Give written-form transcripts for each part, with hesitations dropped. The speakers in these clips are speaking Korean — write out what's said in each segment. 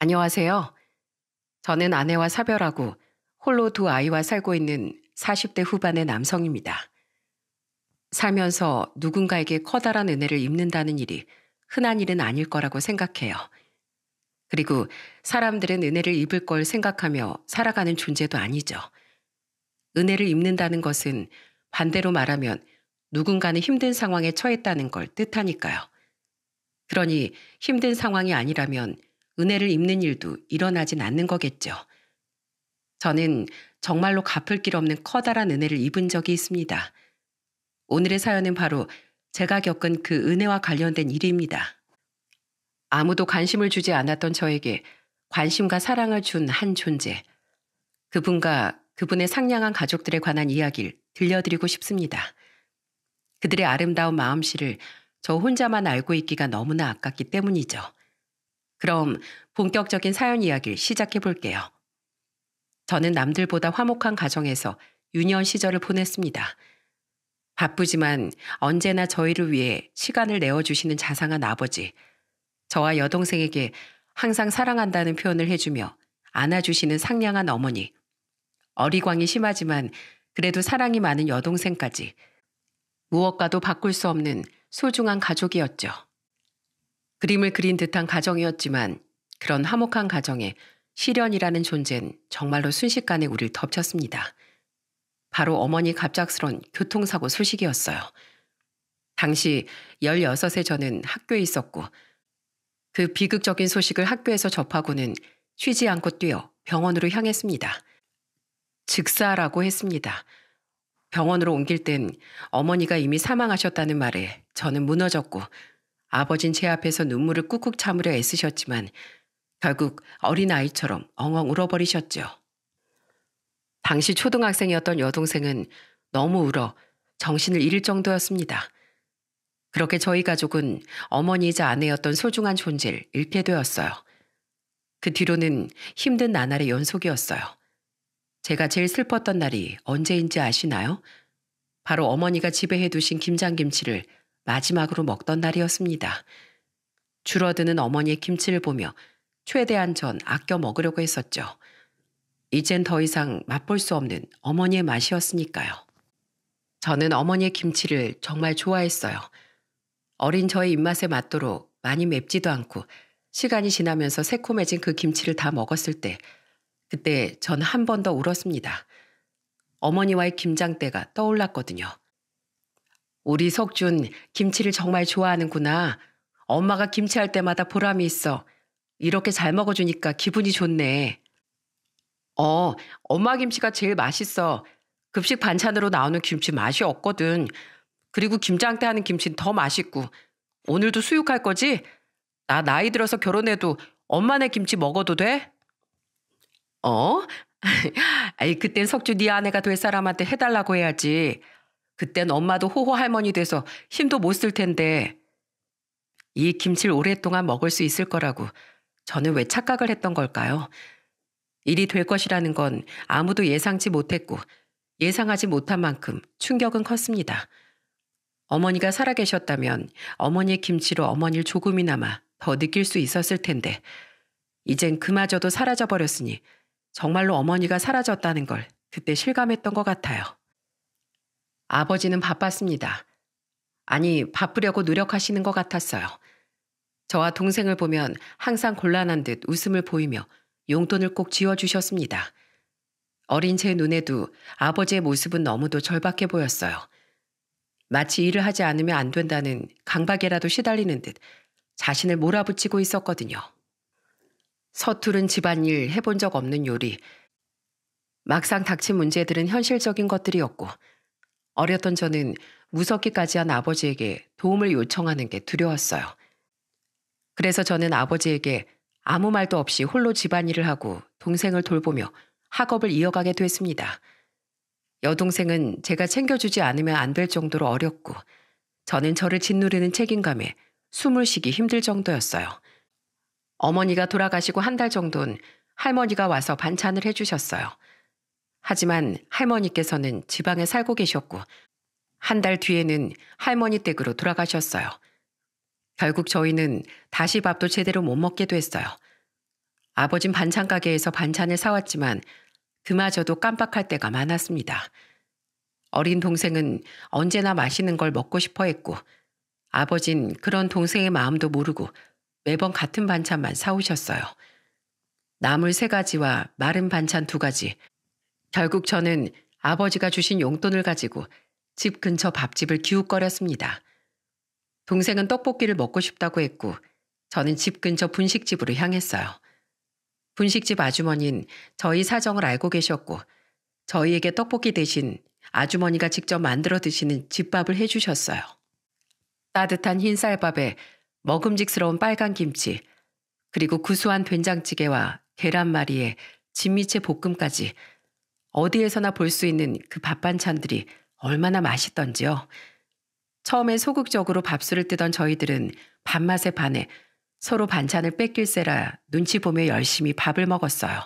안녕하세요. 저는 아내와 사별하고 홀로 두 아이와 살고 있는 40대 후반의 남성입니다. 살면서 누군가에게 커다란 은혜를 입는다는 일이 흔한 일은 아닐 거라고 생각해요. 그리고 사람들은 은혜를 입을 걸 생각하며 살아가는 존재도 아니죠. 은혜를 입는다는 것은 반대로 말하면 누군가는 힘든 상황에 처했다는 걸 뜻하니까요. 그러니 힘든 상황이 아니라면 은혜를 입는 일도 일어나진 않는 거겠죠. 저는 정말로 갚을 길 없는 커다란 은혜를 입은 적이 있습니다. 오늘의 사연은 바로 제가 겪은 그 은혜와 관련된 일입니다. 아무도 관심을 주지 않았던 저에게 관심과 사랑을 준 한 존재. 그분과 그분의 상냥한 가족들에 관한 이야기를 들려드리고 싶습니다. 그들의 아름다운 마음씨를 저 혼자만 알고 있기가 너무나 아깝기 때문이죠. 그럼 본격적인 사연 이야기를 시작해 볼게요. 저는 남들보다 화목한 가정에서 유년 시절을 보냈습니다. 바쁘지만 언제나 저희를 위해 시간을 내어주시는 자상한 아버지, 저와 여동생에게 항상 사랑한다는 표현을 해주며 안아주시는 상냥한 어머니, 어리광이 심하지만 그래도 사랑이 많은 여동생까지 무엇과도 바꿀 수 없는 소중한 가족이었죠. 그림을 그린 듯한 가정이었지만 그런 화목한 가정에 시련이라는 존재는 정말로 순식간에 우리를 덮쳤습니다. 바로 어머니 갑작스런 교통사고 소식이었어요. 당시 16세 저는 학교에 있었고 그 비극적인 소식을 학교에서 접하고는 쉬지 않고 뛰어 병원으로 향했습니다. 즉사라고 했습니다. 병원으로 옮길 땐 어머니가 이미 사망하셨다는 말에 저는 무너졌고 아버진 제 앞에서 눈물을 꾹꾹 참으려 애쓰셨지만 결국 어린아이처럼 엉엉 울어버리셨죠. 당시 초등학생이었던 여동생은 너무 울어 정신을 잃을 정도였습니다. 그렇게 저희 가족은 어머니이자 아내였던 소중한 존재를 잃게 되었어요. 그 뒤로는 힘든 나날의 연속이었어요. 제가 제일 슬펐던 날이 언제인지 아시나요? 바로 어머니가 집에 해두신 김장김치를 마지막으로 먹던 날이었습니다. 줄어드는 어머니의 김치를 보며 최대한 전 아껴 먹으려고 했었죠. 이젠 더 이상 맛볼 수 없는 어머니의 맛이었으니까요. 저는 어머니의 김치를 정말 좋아했어요. 어린 저의 입맛에 맞도록 많이 맵지도 않고 시간이 지나면서 새콤해진 그 김치를 다 먹었을 때 그때 전 한 번 더 울었습니다. 어머니와의 김장때가 떠올랐거든요. 우리 석준 김치를 정말 좋아하는구나. 엄마가 김치할 때마다 보람이 있어. 이렇게 잘 먹어주니까 기분이 좋네. 엄마 김치가 제일 맛있어. 급식 반찬으로 나오는 김치 맛이 없거든. 그리고 김장 때 하는 김치는 더 맛있고. 오늘도 수육할 거지? 나 나이 들어서 결혼해도 엄마네 김치 먹어도 돼? 어? 아이, 그땐 석주 네 아내가 될 사람한테 해달라고 해야지. 그땐 엄마도 호호 할머니 돼서 힘도 못 쓸 텐데. 이 김치를 오랫동안 먹을 수 있을 거라고 저는 왜 착각을 했던 걸까요? 일이 될 것이라는 건 아무도 예상치 못했고 예상하지 못한 만큼 충격은 컸습니다. 어머니가 살아계셨다면 어머니의 김치로 어머니를 조금이나마 더 느낄 수 있었을 텐데 이젠 그마저도 사라져버렸으니 정말로 어머니가 사라졌다는 걸 그때 실감했던 것 같아요. 아버지는 바빴습니다. 아니, 바쁘려고 노력하시는 것 같았어요. 저와 동생을 보면 항상 곤란한 듯 웃음을 보이며 용돈을 꼭 지어주셨습니다. 어린 제 눈에도 아버지의 모습은 너무도 절박해 보였어요. 마치 일을 하지 않으면 안 된다는 강박에라도 시달리는 듯 자신을 몰아붙이고 있었거든요. 서투른 집안일 해본 적 없는 요리. 막상 닥친 문제들은 현실적인 것들이었고 어렸던 저는 무섭기까지 한 아버지에게 도움을 요청하는 게 두려웠어요. 그래서 저는 아버지에게 아무 말도 없이 홀로 집안일을 하고 동생을 돌보며 학업을 이어가게 됐습니다. 여동생은 제가 챙겨주지 않으면 안 될 정도로 어렸고 저는 저를 짓누르는 책임감에 숨을 쉬기 힘들 정도였어요. 어머니가 돌아가시고 한 달 정도는 할머니가 와서 반찬을 해주셨어요. 하지만 할머니께서는 지방에 살고 계셨고 한 달 뒤에는 할머니 댁으로 돌아가셨어요. 결국 저희는 다시 밥도 제대로 못 먹게 됐어요. 아버진 반찬 가게에서 반찬을 사왔지만 그마저도 깜빡할 때가 많았습니다. 어린 동생은 언제나 맛있는 걸 먹고 싶어 했고 아버진 그런 동생의 마음도 모르고 매번 같은 반찬만 사오셨어요. 나물 3가지와 마른 반찬 2가지. 결국 저는 아버지가 주신 용돈을 가지고 집 근처 밥집을 기웃거렸습니다. 동생은 떡볶이를 먹고 싶다고 했고 저는 집 근처 분식집으로 향했어요. 분식집 아주머니는 저희 사정을 알고 계셨고 저희에게 떡볶이 대신 아주머니가 직접 만들어 드시는 집밥을 해주셨어요. 따뜻한 흰쌀밥에 먹음직스러운 빨간 김치, 그리고 구수한 된장찌개와 계란말이에 진미채 볶음까지 어디에서나 볼 수 있는 그 밥반찬들이 얼마나 맛있던지요. 처음엔 소극적으로 밥술을 뜨던 저희들은 밥맛에 반해 서로 반찬을 뺏길세라 눈치 보며 열심히 밥을 먹었어요.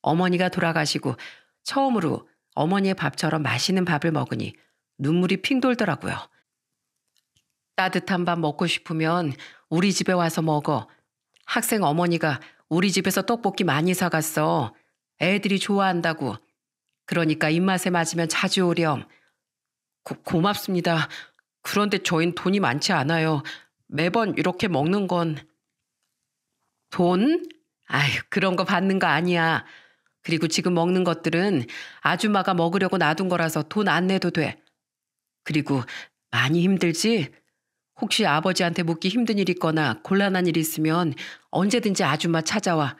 어머니가 돌아가시고 처음으로 어머니의 밥처럼 맛있는 밥을 먹으니 눈물이 핑 돌더라고요. 따뜻한 밥 먹고 싶으면 우리 집에 와서 먹어. 학생 어머니가 우리 집에서 떡볶이 많이 사갔어. 애들이 좋아한다고. 그러니까 입맛에 맞으면 자주 오렴. 고맙습니다. 그런데 저흰 돈이 많지 않아요. 매번 이렇게 먹는 건. 돈? 아휴, 그런 거 받는 거 아니야. 그리고 지금 먹는 것들은 아줌마가 먹으려고 놔둔 거라서 돈 안 내도 돼. 그리고 많이 힘들지? 혹시 아버지한테 묻기 힘든 일 있거나 곤란한 일 있으면 언제든지 아줌마 찾아와.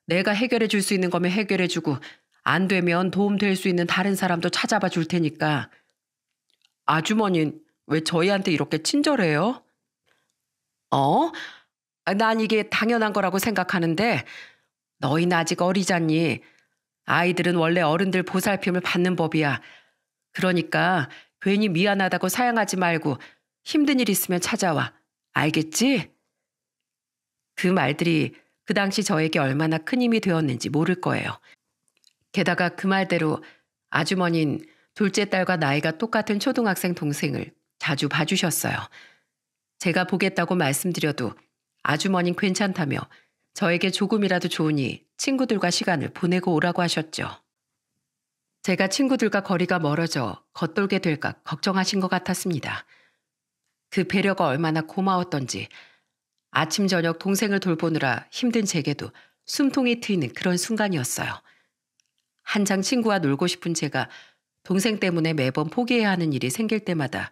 내가 해결해 줄 수 있는 거면 해결해 주고 안 되면 도움 될 수 있는 다른 사람도 찾아봐 줄 테니까. 아주머니는 왜 저희한테 이렇게 친절해요? 어? 난 이게 당연한 거라고 생각하는데 너희는 아직 어리잖니. 아이들은 원래 어른들 보살핌을 받는 법이야. 그러니까 괜히 미안하다고 사양하지 말고 힘든 일 있으면 찾아와. 알겠지? 그 말들이 그 당시 저에게 얼마나 큰 힘이 되었는지 모를 거예요. 게다가 그 말대로 아주머니는 둘째 딸과 나이가 똑같은 초등학생 동생을 자주 봐주셨어요. 제가 보겠다고 말씀드려도 아주머니는 괜찮다며 저에게 조금이라도 좋으니 친구들과 시간을 보내고 오라고 하셨죠. 제가 친구들과 거리가 멀어져 겉돌게 될까 걱정하신 것 같았습니다. 그 배려가 얼마나 고마웠던지 아침 저녁 동생을 돌보느라 힘든 제게도 숨통이 트이는 그런 순간이었어요. 한창 친구와 놀고 싶은 제가 동생 때문에 매번 포기해야 하는 일이 생길 때마다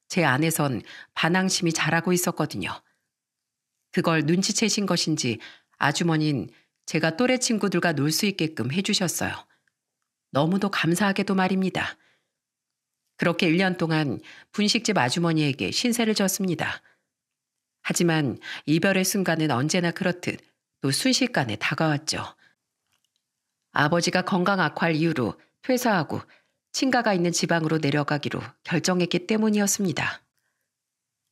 제 안에선 반항심이 자라고 있었거든요. 그걸 눈치채신 것인지 아주머니는 제가 또래 친구들과 놀 수 있게끔 해주셨어요. 너무도 감사하게도 말입니다. 그렇게 1년 동안 분식집 아주머니에게 신세를 졌습니다. 하지만 이별의 순간은 언제나 그렇듯 또 순식간에 다가왔죠. 아버지가 건강 악화를 이유로 퇴사하고 친가가 있는 지방으로 내려가기로 결정했기 때문이었습니다.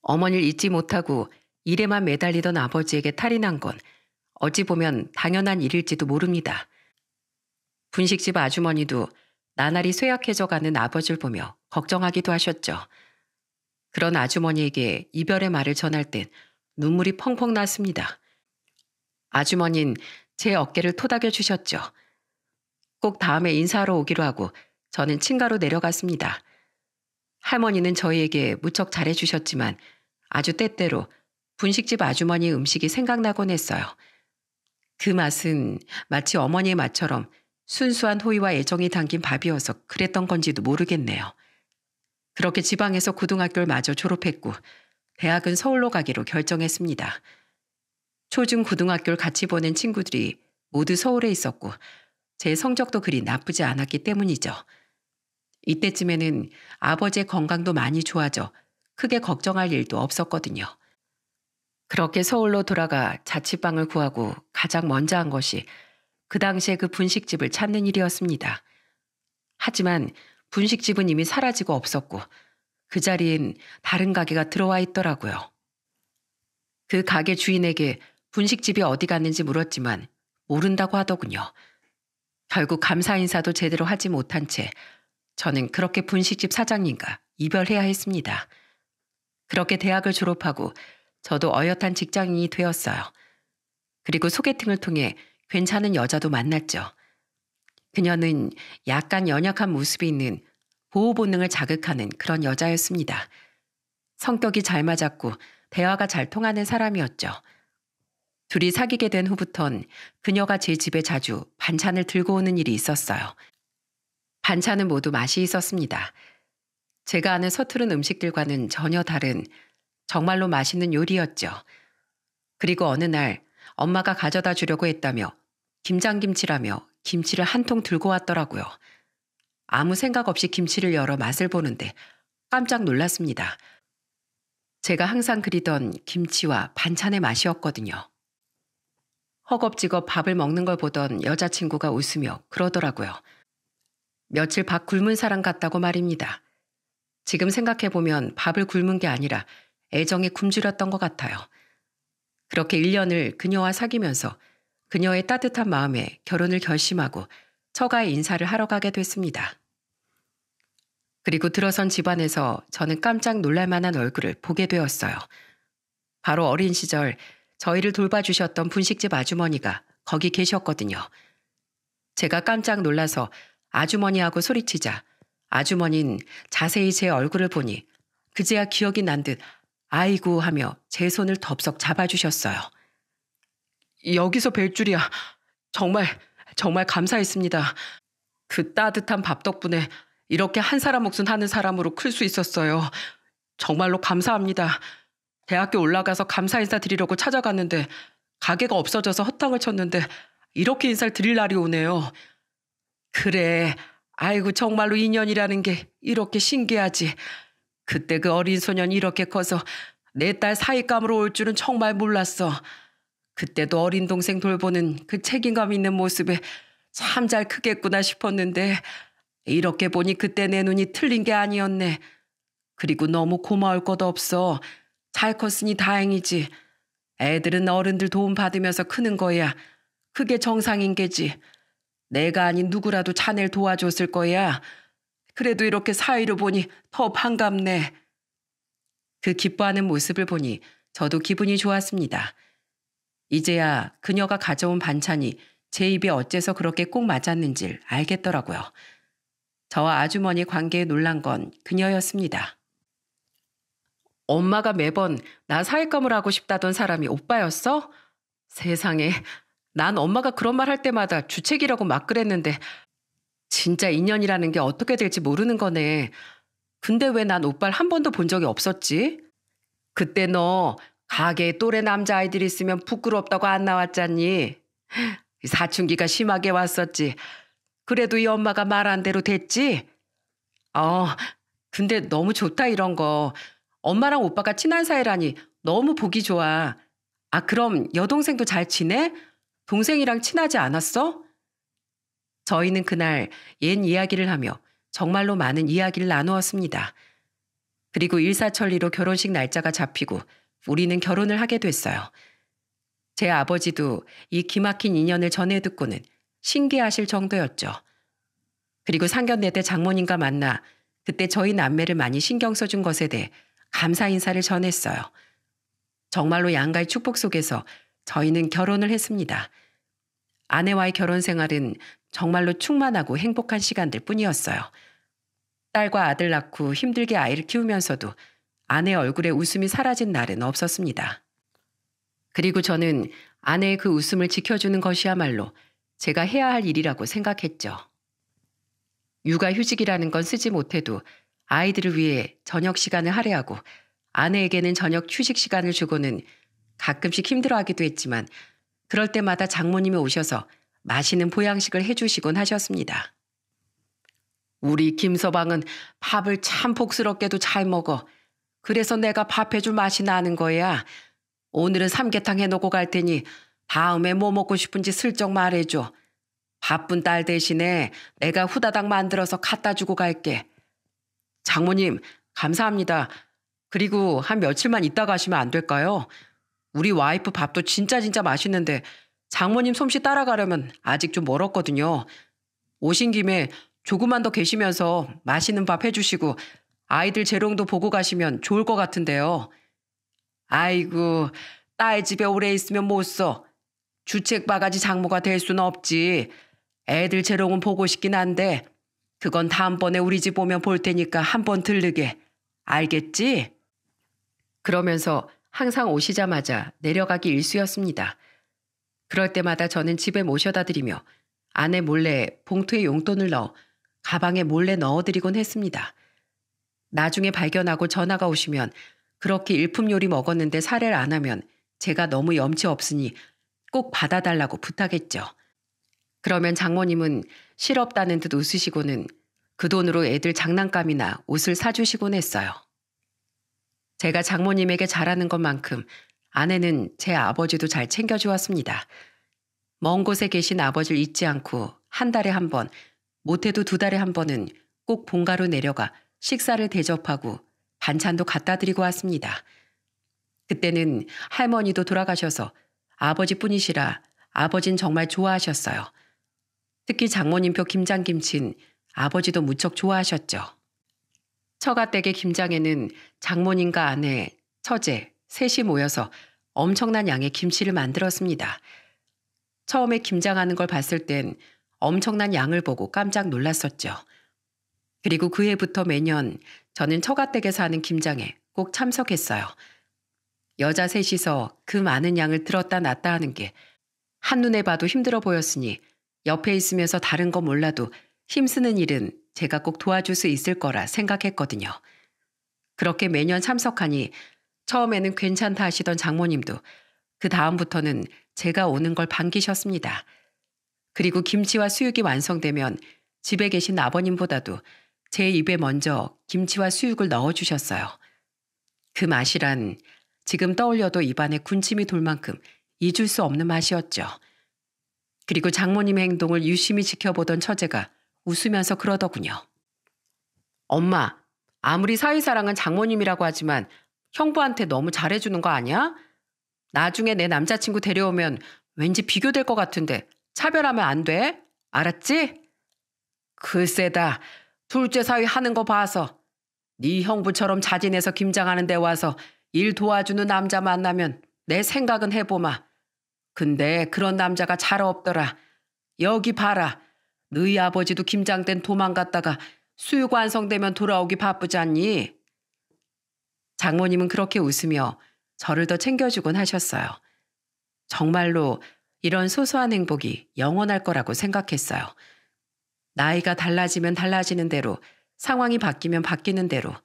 어머니를 잊지 못하고 일에만 매달리던 아버지에게 탈이 난 건 어찌 보면 당연한 일일지도 모릅니다. 분식집 아주머니도 나날이 쇠약해져가는 아버지를 보며 걱정하기도 하셨죠. 그런 아주머니에게 이별의 말을 전할 땐 눈물이 펑펑 났습니다. 아주머니는 제 어깨를 토닥여 주셨죠. 꼭 다음에 인사하러 오기로 하고 저는 친가로 내려갔습니다. 할머니는 저희에게 무척 잘해주셨지만 아주 때때로 분식집 아주머니의 음식이 생각나곤 했어요. 그 맛은 마치 어머니의 맛처럼 순수한 호의와 애정이 담긴 밥이어서 그랬던 건지도 모르겠네요. 그렇게 지방에서 고등학교를 마저 졸업했고 대학은 서울로 가기로 결정했습니다. 초중 고등학교를 같이 보낸 친구들이 모두 서울에 있었고 제 성적도 그리 나쁘지 않았기 때문이죠. 이때쯤에는 아버지의 건강도 많이 좋아져 크게 걱정할 일도 없었거든요. 그렇게 서울로 돌아가 자취방을 구하고 가장 먼저 한 것이 그 당시에 그 분식집을 찾는 일이었습니다. 하지만 분식집은 이미 사라지고 없었고 그 자리엔 다른 가게가 들어와 있더라고요. 그 가게 주인에게 분식집이 어디 갔는지 물었지만 모른다고 하더군요. 결국 감사 인사도 제대로 하지 못한 채 저는 그렇게 분식집 사장님과 이별해야 했습니다. 그렇게 대학을 졸업하고 저도 어엿한 직장인이 되었어요. 그리고 소개팅을 통해 괜찮은 여자도 만났죠. 그녀는 약간 연약한 모습이 있는 보호 본능을 자극하는 그런 여자였습니다. 성격이 잘 맞았고 대화가 잘 통하는 사람이었죠. 둘이 사귀게 된 후부턴 그녀가 제 집에 자주 반찬을 들고 오는 일이 있었어요. 반찬은 모두 맛이 있었습니다. 제가 아는 서투른 음식들과는 전혀 다른 정말로 맛있는 요리였죠. 그리고 어느 날 엄마가 가져다 주려고 했다며 김장김치라며 김치를 한 통 들고 왔더라고요. 아무 생각 없이 김치를 열어 맛을 보는데 깜짝 놀랐습니다. 제가 항상 그리던 김치와 반찬의 맛이었거든요. 허겁지겁 밥을 먹는 걸 보던 여자친구가 웃으며 그러더라고요. 며칠 밥 굶은 사람 같다고 말입니다. 지금 생각해보면 밥을 굶은 게 아니라 애정에 굶주렸던 것 같아요. 그렇게 1년을 그녀와 사귀면서 그녀의 따뜻한 마음에 결혼을 결심하고 처가에 인사를 하러 가게 됐습니다. 그리고 들어선 집안에서 저는 깜짝 놀랄 만한 얼굴을 보게 되었어요. 바로 어린 시절 저희를 돌봐주셨던 분식집 아주머니가 거기 계셨거든요. 제가 깜짝 놀라서 아주머니하고 소리치자 아주머니는 자세히 제 얼굴을 보니 그제야 기억이 난 듯 아이고 하며 제 손을 덥석 잡아주셨어요. 여기서 뵐 줄이야. 정말 감사했습니다. 그 따뜻한 밥 덕분에 이렇게 한 사람 몫은 하는 사람으로 클 수 있었어요. 정말로 감사합니다. 대학교 올라가서 감사 인사 드리려고 찾아갔는데 가게가 없어져서 허탕을 쳤는데 이렇게 인사를 드릴 날이 오네요. 그래, 아이고 정말로 인연이라는 게 이렇게 신기하지. 그때 그 어린 소년이 이렇게 커서 내 딸 사윗감으로 올 줄은 정말 몰랐어. 그때도 어린 동생 돌보는 그 책임감 있는 모습에 참 잘 크겠구나 싶었는데 이렇게 보니 그때 내 눈이 틀린 게 아니었네. 그리고 너무 고마울 것 없어. 잘 컸으니 다행이지. 애들은 어른들 도움 받으면서 크는 거야. 그게 정상인 게지. 내가 아닌 누구라도 자네를 도와줬을 거야. 그래도 이렇게 사이로 보니 더 반갑네. 그 기뻐하는 모습을 보니 저도 기분이 좋았습니다. 이제야 그녀가 가져온 반찬이 제 입에 어째서 그렇게 꼭 맞았는지를 알겠더라고요. 저와 아주머니 관계에 놀란 건 그녀였습니다. 엄마가 매번 나 사윗감을 하고 싶다던 사람이 오빠였어? 세상에, 난 엄마가 그런 말 할 때마다 주책이라고 막 그랬는데 진짜 인연이라는 게 어떻게 될지 모르는 거네. 근데 왜 난 오빠를 한 번도 본 적이 없었지? 그때 너 가게에 또래 남자아이들이 있으면 부끄럽다고 안 나왔잖니. 사춘기가 심하게 왔었지. 그래도 이 엄마가 말한 대로 됐지? 근데 너무 좋다 이런 거. 엄마랑 오빠가 친한 사이라니 너무 보기 좋아. 아, 그럼 여동생도 잘 지내? 동생이랑 친하지 않았어? 저희는 그날 옛 이야기를 하며 정말로 많은 이야기를 나누었습니다. 그리고 일사천리로 결혼식 날짜가 잡히고 우리는 결혼을 하게 됐어요. 제 아버지도 이 기막힌 인연을 전해 듣고는 신기하실 정도였죠. 그리고 상견례 때 장모님과 만나 그때 저희 남매를 많이 신경 써준 것에 대해 감사 인사를 전했어요. 정말로 양가의 축복 속에서 저희는 결혼을 했습니다. 아내와의 결혼 생활은 정말로 충만하고 행복한 시간들 뿐이었어요. 딸과 아들 낳고 힘들게 아이를 키우면서도 아내 얼굴에 웃음이 사라진 날은 없었습니다. 그리고 저는 아내의 그 웃음을 지켜주는 것이야말로 제가 해야 할 일이라고 생각했죠. 육아휴직이라는 건 쓰지 못해도 아이들을 위해 저녁 시간을 할애하고 아내에게는 저녁 휴식 시간을 주고는 가끔씩 힘들어하기도 했지만 그럴 때마다 장모님이 오셔서 맛있는 보양식을 해주시곤 하셨습니다. 우리 김서방은 밥을 참 복스럽게도 잘 먹어. 그래서 내가 밥 해줄 맛이 나는 거야. 오늘은 삼계탕 해놓고 갈 테니 다음에 뭐 먹고 싶은지 슬쩍 말해줘. 바쁜 딸 대신에 내가 후다닥 만들어서 갖다 주고 갈게. 장모님, 감사합니다. 그리고 한 며칠만 있다 가시면 안 될까요? 우리 와이프 밥도 진짜 맛있는데 장모님 솜씨 따라가려면 아직 좀 멀었거든요. 오신 김에 조금만 더 계시면서 맛있는 밥 해주시고 아이들 재롱도 보고 가시면 좋을 것 같은데요. 아이고, 딸 집에 오래 있으면 못 써. 주책 바가지 장모가 될 수는 없지. 애들 재롱은 보고 싶긴 한데 그건 다음번에 우리 집 오면 볼 테니까 한번 들르게. 알겠지? 그러면서 항상 오시자마자 내려가기 일쑤였습니다. 그럴 때마다 저는 집에 모셔다 드리며 아내 몰래 봉투에 용돈을 넣어 가방에 몰래 넣어드리곤 했습니다. 나중에 발견하고 전화가 오시면 그렇게 일품 요리 먹었는데 살해를 안 하면 제가 너무 염치 없으니 꼭 받아달라고 부탁했죠. 그러면 장모님은 실없다는 듯 웃으시고는 그 돈으로 애들 장난감이나 옷을 사주시곤 했어요. 제가 장모님에게 잘하는 것만큼 아내는 제 아버지도 잘 챙겨주었습니다. 먼 곳에 계신 아버지를 잊지 않고 한 달에 한 번, 못해도 두 달에 한 번은 꼭 본가로 내려가 식사를 대접하고 반찬도 갖다 드리고 왔습니다. 그때는 할머니도 돌아가셔서 아버지뿐이시라 아버진 정말 좋아하셨어요. 특히 장모님표 김장김치는 아버지도 무척 좋아하셨죠. 처가댁의 김장에는 장모님과 아내, 처제, 셋이 모여서 엄청난 양의 김치를 만들었습니다. 처음에 김장하는 걸 봤을 땐 엄청난 양을 보고 깜짝 놀랐었죠. 그리고 그 해부터 매년 저는 처가댁에서 하는 김장에 꼭 참석했어요. 여자 셋이서 그 많은 양을 들었다 놨다 하는 게 한눈에 봐도 힘들어 보였으니 옆에 있으면서 다른 거 몰라도 힘쓰는 일은 제가 꼭 도와줄 수 있을 거라 생각했거든요. 그렇게 매년 참석하니 처음에는 괜찮다 하시던 장모님도 그 다음부터는 제가 오는 걸 반기셨습니다. 그리고 김치와 수육이 완성되면 집에 계신 아버님보다도 제 입에 먼저 김치와 수육을 넣어주셨어요. 그 맛이란 지금 떠올려도 입안에 군침이 돌 만큼 잊을 수 없는 맛이었죠. 그리고 장모님의 행동을 유심히 지켜보던 처제가 웃으면서 그러더군요. 엄마, 아무리 사위사랑은 장모님이라고 하지만 형부한테 너무 잘해주는 거 아니야? 나중에 내 남자친구 데려오면 왠지 비교될 것 같은데 차별하면 안 돼? 알았지? 글쎄다. 둘째 사위 하는 거 봐서 네 형부처럼 자진해서 김장하는 데 와서 일 도와주는 남자 만나면 내 생각은 해보마. 근데 그런 남자가 잘 없더라. 여기 봐라. 너희 아버지도 김장된 도망갔다가 수육 완성되면 돌아오기 바쁘지 않니? 장모님은 그렇게 웃으며 저를 더 챙겨주곤 하셨어요. 정말로 이런 소소한 행복이 영원할 거라고 생각했어요. 나이가 달라지면 달라지는 대로, 상황이 바뀌면 바뀌는 대로.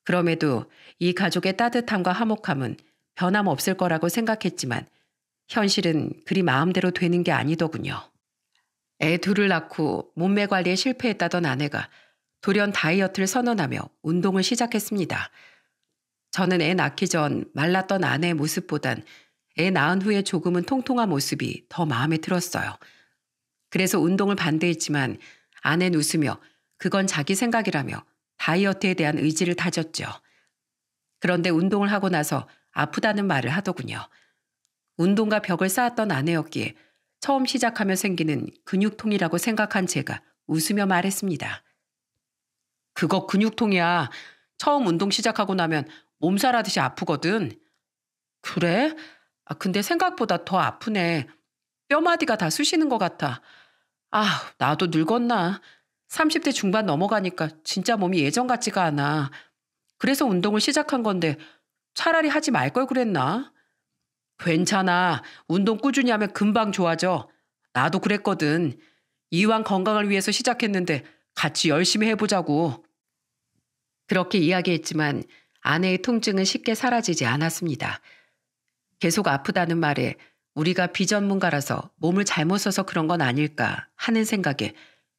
그럼에도 이 가족의 따뜻함과 화목함은 변함없을 거라고 생각했지만 현실은 그리 마음대로 되는 게 아니더군요. 애 둘을 낳고 몸매 관리에 실패했다던 아내가 돌연 다이어트를 선언하며 운동을 시작했습니다. 저는 애 낳기 전 말랐던 아내의 모습보단 애 낳은 후에 조금은 통통한 모습이 더 마음에 들었어요. 그래서 운동을 반대했지만 아내는 웃으며 그건 자기 생각이라며 다이어트에 대한 의지를 다졌죠. 그런데 운동을 하고 나서 아프다는 말을 하더군요. 운동과 벽을 쌓았던 아내였기에 처음 시작하며 생기는 근육통이라고 생각한 제가 웃으며 말했습니다. 그거 근육통이야. 처음 운동 시작하고 나면 몸살하듯이 아프거든. 그래? 근데 생각보다 더 아프네. 뼈마디가 다 쑤시는 것 같아. 나도 늙었나. 30대 중반 넘어가니까 진짜 몸이 예전 같지가 않아. 그래서 운동을 시작한 건데 차라리 하지 말 걸 그랬나? 괜찮아. 운동 꾸준히 하면 금방 좋아져. 나도 그랬거든. 이왕 건강을 위해서 시작했는데 같이 열심히 해보자고. 그렇게 이야기했지만 아내의 통증은 쉽게 사라지지 않았습니다. 계속 아프다는 말에 우리가 비전문가라서 몸을 잘못 써서 그런 건 아닐까 하는 생각에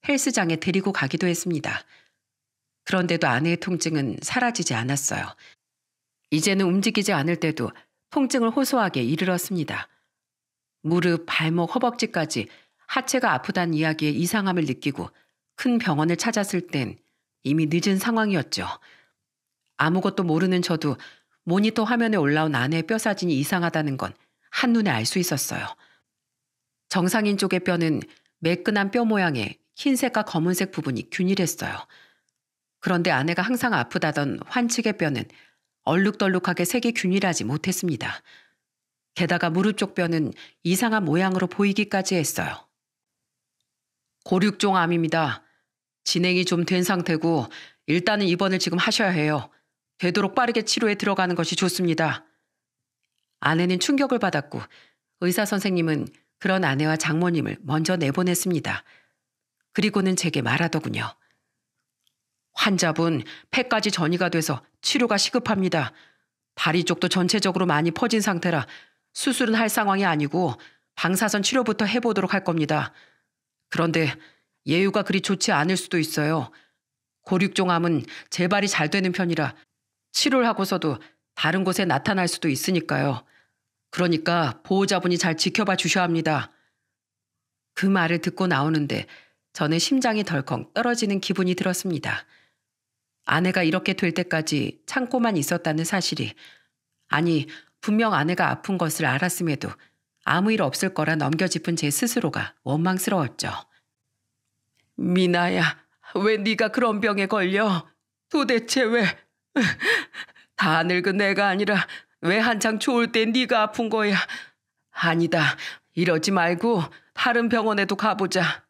헬스장에 데리고 가기도 했습니다. 그런데도 아내의 통증은 사라지지 않았어요. 이제는 움직이지 않을 때도 통증을 호소하게 이르렀습니다. 무릎, 발목, 허벅지까지 하체가 아프다는 이야기에 이상함을 느끼고 큰 병원을 찾았을 땐 이미 늦은 상황이었죠. 아무것도 모르는 저도 모니터 화면에 올라온 아내의 뼈 사진이 이상하다는 건 한눈에 알 수 있었어요. 정상인 쪽의 뼈는 매끈한 뼈 모양의 흰색과 검은색 부분이 균일했어요. 그런데 아내가 항상 아프다던 환측의 뼈는 얼룩덜룩하게 색이 균일하지 못했습니다. 게다가 무릎 쪽 뼈는 이상한 모양으로 보이기까지 했어요. 고륙종 암입니다. 진행이 좀 된 상태고 일단은 입원을 지금 하셔야 해요. 되도록 빠르게 치료에 들어가는 것이 좋습니다. 아내는 충격을 받았고 의사 선생님은 그런 아내와 장모님을 먼저 내보냈습니다. 그리고는 제게 말하더군요. 환자분 폐까지 전이가 돼서 치료가 시급합니다. 다리 쪽도 전체적으로 많이 퍼진 상태라 수술은 할 상황이 아니고 방사선 치료부터 해보도록 할 겁니다. 그런데 예후가 그리 좋지 않을 수도 있어요. 고륙종암은 재발이 잘 되는 편이라 치료를 하고서도 다른 곳에 나타날 수도 있으니까요. 그러니까 보호자분이 잘 지켜봐 주셔야 합니다. 그 말을 듣고 나오는데 저는 심장이 덜컹 떨어지는 기분이 들었습니다. 아내가 이렇게 될 때까지 참고만 있었다는 사실이, 아니 분명 아내가 아픈 것을 알았음에도 아무 일 없을 거라 넘겨짚은 제 스스로가 원망스러웠죠. 미나야, 왜 네가 그런 병에 걸려? 도대체 왜? 다 늙은 내가 아니라 왜 한창 좋을 때 네가 아픈 거야? 아니다, 이러지 말고 다른 병원에도 가보자.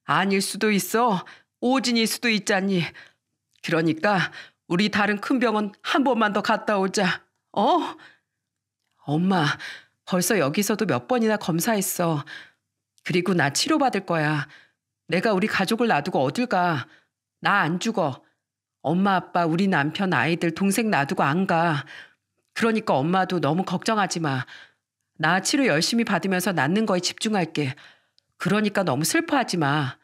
아닐 수도 있어. 오진일 수도 있잖니. 그러니까 우리 다른 큰 병원 한 번만 더 갔다 오자. 엄마, 벌써 여기서도 몇 번이나 검사했어. 그리고 나 치료받을 거야. 내가 우리 가족을 놔두고 어딜 가. 나 안 죽어. 엄마, 아빠, 우리 남편, 아이들, 동생 놔두고 안 가. 그러니까 엄마도 너무 걱정하지 마. 나 치료 열심히 받으면서 낫는 거에 집중할게. 그러니까 너무 슬퍼하지 마.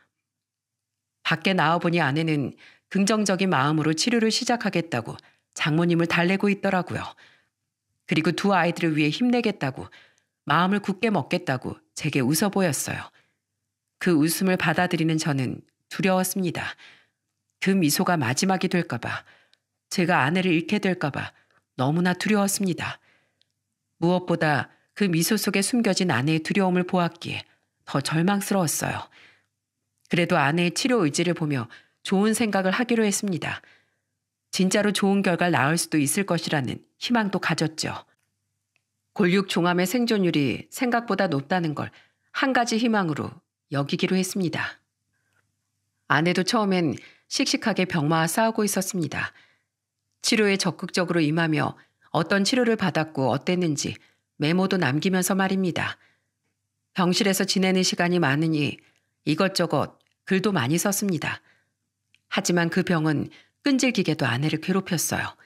밖에 나와보니 아내는 긍정적인 마음으로 치료를 시작하겠다고 장모님을 달래고 있더라고요. 그리고 두 아이들을 위해 힘내겠다고, 마음을 굳게 먹겠다고 제게 웃어 보였어요. 그 웃음을 받아들이는 저는 두려웠습니다. 그 미소가 마지막이 될까봐, 제가 아내를 잃게 될까봐 너무나 두려웠습니다. 무엇보다 그 미소 속에 숨겨진 아내의 두려움을 보았기에 더 절망스러웠어요. 그래도 아내의 치료 의지를 보며 좋은 생각을 하기로 했습니다. 진짜로 좋은 결과를 낳을 수도 있을 것이라는 희망도 가졌죠. 골육종암의 생존율이 생각보다 높다는 걸 한 가지 희망으로 여기기로 했습니다. 아내도 처음엔 씩씩하게 병마와 싸우고 있었습니다. 치료에 적극적으로 임하며 어떤 치료를 받았고 어땠는지 메모도 남기면서 말입니다. 병실에서 지내는 시간이 많으니 이것저것 글도 많이 썼습니다. 하지만 그 병은 끈질기게도 아내를 괴롭혔어요.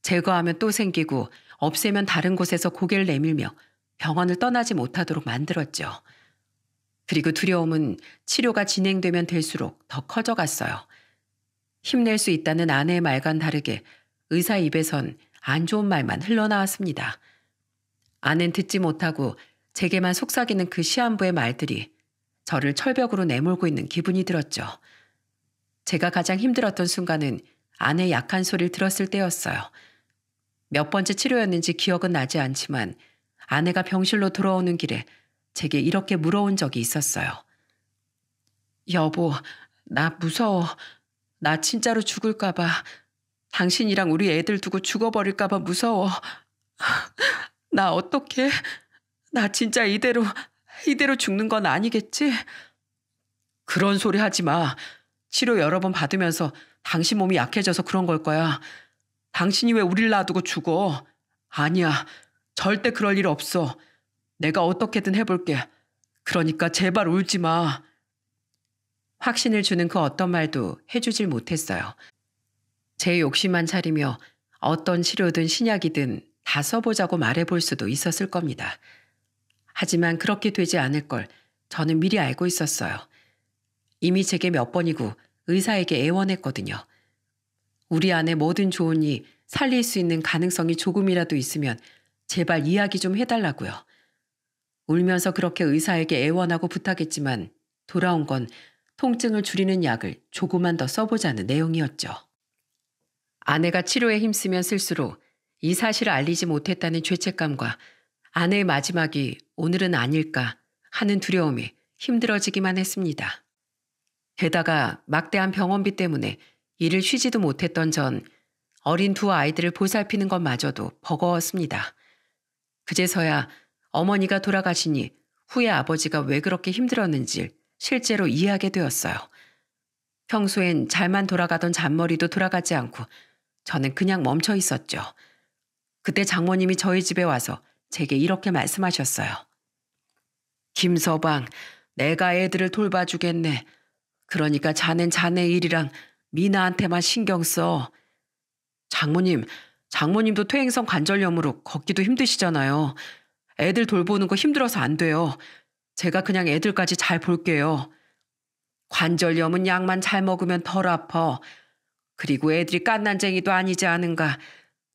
제거하면 또 생기고 없애면 다른 곳에서 고개를 내밀며 병원을 떠나지 못하도록 만들었죠. 그리고 두려움은 치료가 진행되면 될수록 더 커져갔어요. 힘낼 수 있다는 아내의 말과는 다르게 의사 입에선 안 좋은 말만 흘러나왔습니다. 아내는 듣지 못하고 제게만 속삭이는 그 시한부의 말들이 저를 철벽으로 내몰고 있는 기분이 들었죠. 제가 가장 힘들었던 순간은 아내의 약한 소리를 들었을 때였어요. 몇 번째 치료였는지 기억은 나지 않지만 아내가 병실로 돌아오는 길에 제게 이렇게 물어온 적이 있었어요. 여보, 나 무서워. 나 진짜로 죽을까 봐. 당신이랑 우리 애들 두고 죽어버릴까 봐 무서워. 나 어떡해? 나 진짜 이대로 죽는 건 아니겠지? 그런 소리 하지 마. 치료 여러 번 받으면서 당신 몸이 약해져서 그런 걸 거야. 당신이 왜 우릴 놔두고 죽어? 아니야. 절대 그럴 일 없어. 내가 어떻게든 해볼게. 그러니까 제발 울지 마. 확신을 주는 그 어떤 말도 해주질 못했어요. 제 욕심만 차리며 어떤 치료든 신약이든 다 써보자고 말해볼 수도 있었을 겁니다. 하지만 그렇게 되지 않을 걸 저는 미리 알고 있었어요. 이미 제게 몇 번이고 의사에게 애원했거든요. 우리 안에 뭐든 좋으니 살릴 수 있는 가능성이 조금이라도 있으면 제발 이야기 좀 해달라고요. 울면서 그렇게 의사에게 애원하고 부탁했지만 돌아온 건 통증을 줄이는 약을 조금만 더 써보자는 내용이었죠. 아내가 치료에 힘쓰면 쓸수록 이 사실을 알리지 못했다는 죄책감과 아내의 마지막이 오늘은 아닐까 하는 두려움이 힘들어지기만 했습니다. 게다가 막대한 병원비 때문에 일을 쉬지도 못했던 전 어린 두 아이들을 보살피는 것마저도 버거웠습니다. 그제서야 어머니가 돌아가시니 후에 아버지가 왜 그렇게 힘들었는지 실제로 이해하게 되었어요. 평소엔 잘만 돌아가던 잔머리도 돌아가지 않고 저는 그냥 멈춰 있었죠. 그때 장모님이 저희 집에 와서 제게 이렇게 말씀하셨어요. 김서방, 내가 애들을 돌봐주겠네. 그러니까 자넨 자네 일이랑 미나한테만 신경 써. 장모님도 퇴행성 관절염으로 걷기도 힘드시잖아요. 애들 돌보는 거 힘들어서 안 돼요. 제가 그냥 애들까지 잘 볼게요. 관절염은 약만 잘 먹으면 덜 아파. 그리고 애들이 깐난쟁이도 아니지 않은가.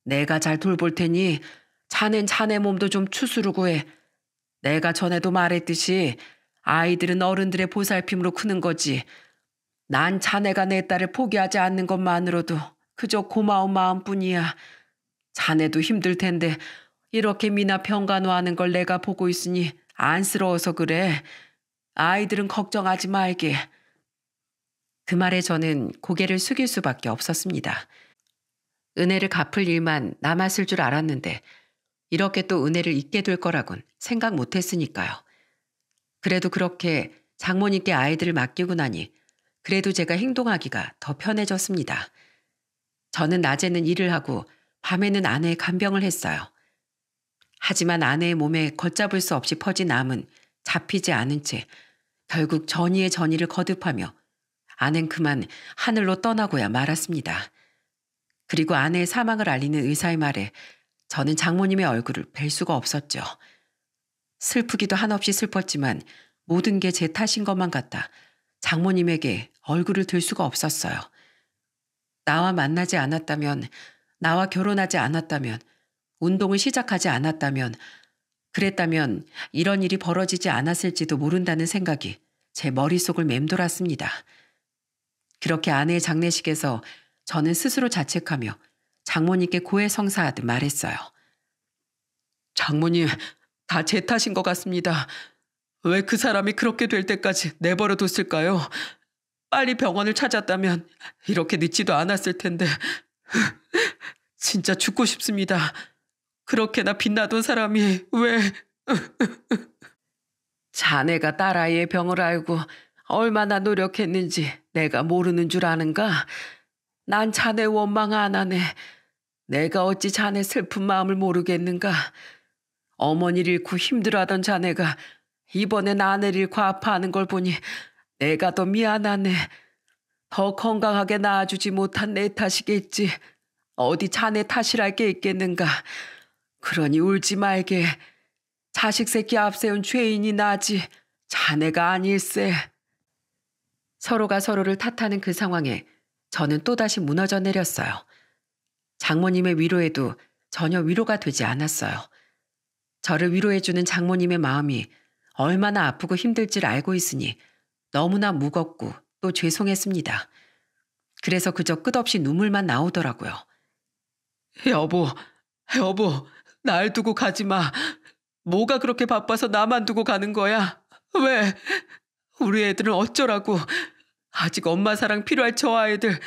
내가 잘 돌볼 테니 자넨 자네 몸도 좀 추스르고 해. 내가 전에도 말했듯이 아이들은 어른들의 보살핌으로 크는 거지. 난 자네가 내 딸을 포기하지 않는 것만으로도 그저 고마운 마음뿐이야. 자네도 힘들 텐데 이렇게 미나 병간호하는 걸 내가 보고 있으니 안쓰러워서 그래. 아이들은 걱정하지 말게. 그 말에 저는 고개를 숙일 수밖에 없었습니다. 은혜를 갚을 일만 남았을 줄 알았는데 이렇게 또 은혜를 잊게 될 거라곤 생각 못했으니까요. 그래도 그렇게 장모님께 아이들을 맡기고 나니 그래도 제가 행동하기가 더 편해졌습니다. 저는 낮에는 일을 하고 밤에는 아내의 간병을 했어요. 하지만 아내의 몸에 걷잡을 수 없이 퍼진 암은 잡히지 않은 채 결국 전이의 전이를 거듭하며 아낸 그만 하늘로 떠나고야 말았습니다. 그리고 아내의 사망을 알리는 의사의 말에 저는 장모님의 얼굴을 뵐 수가 없었죠. 슬프기도 한없이 슬펐지만 모든 게 제 탓인 것만 같아 장모님에게 얼굴을 들 수가 없었어요. 나와 만나지 않았다면, 나와 결혼하지 않았다면, 운동을 시작하지 않았다면, 그랬다면 이런 일이 벌어지지 않았을지도 모른다는 생각이 제 머릿속을 맴돌았습니다. 그렇게 아내의 장례식에서 저는 스스로 자책하며 장모님께 고해성사하듯 말했어요. 장모님, 다 제 탓인 것 같습니다. 왜 그 사람이 그렇게 될 때까지 내버려 뒀을까요? 빨리 병원을 찾았다면 이렇게 늦지도 않았을 텐데. 진짜 죽고 싶습니다. 그렇게나 빛나던 사람이 왜... 자네가 딸아이의 병을 알고 얼마나 노력했는지 내가 모르는 줄 아는가? 난 자네 원망 안 하네. 내가 어찌 자네 슬픈 마음을 모르겠는가? 어머니를 잃고 힘들어하던 자네가 이번엔 아내를 잃고 아파하는 걸 보니 내가 더 미안하네. 더 건강하게 낳아주지 못한 내 탓이겠지. 어디 자네 탓이랄 게 있겠는가. 그러니 울지 말게. 자식 새끼 앞세운 죄인이 나지 자네가 아닐세. 서로가 서로를 탓하는 그 상황에 저는 또다시 무너져 내렸어요. 장모님의 위로에도 전혀 위로가 되지 않았어요. 저를 위로해주는 장모님의 마음이 얼마나 아프고 힘들지를 알고 있으니 너무나 무겁고 또 죄송했습니다. 그래서 그저 끝없이 눈물만 나오더라고요. 여보, 날 두고 가지 마. 뭐가 그렇게 바빠서 나만 두고 가는 거야? 왜? 우리 애들은 어쩌라고? 아직 엄마 사랑 필요할 저 아이들.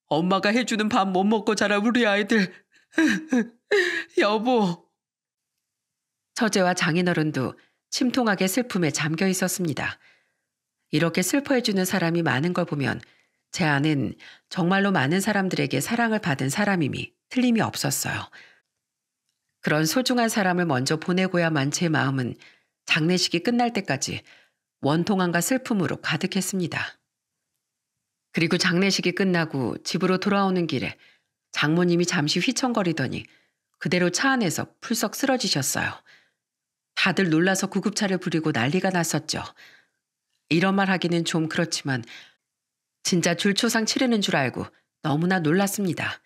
엄마가 해주는 밥 못 먹고 자랄 우리 아이들. 여보. 처제와 장인어른도 침통하게 슬픔에 잠겨 있었습니다. 이렇게 슬퍼해주는 사람이 많은 걸 보면 제 아는 정말로 많은 사람들에게 사랑을 받은 사람임이 틀림이 없었어요. 그런 소중한 사람을 먼저 보내고야만 제 마음은 장례식이 끝날 때까지 원통함과 슬픔으로 가득했습니다. 그리고 장례식이 끝나고 집으로 돌아오는 길에 장모님이 잠시 휘청거리더니 그대로 차 안에서 풀썩 쓰러지셨어요. 다들 놀라서 구급차를 부리고 난리가 났었죠. 이런 말 하기는 좀 그렇지만 진짜 줄초상 치르는 줄 알고 너무나 놀랐습니다.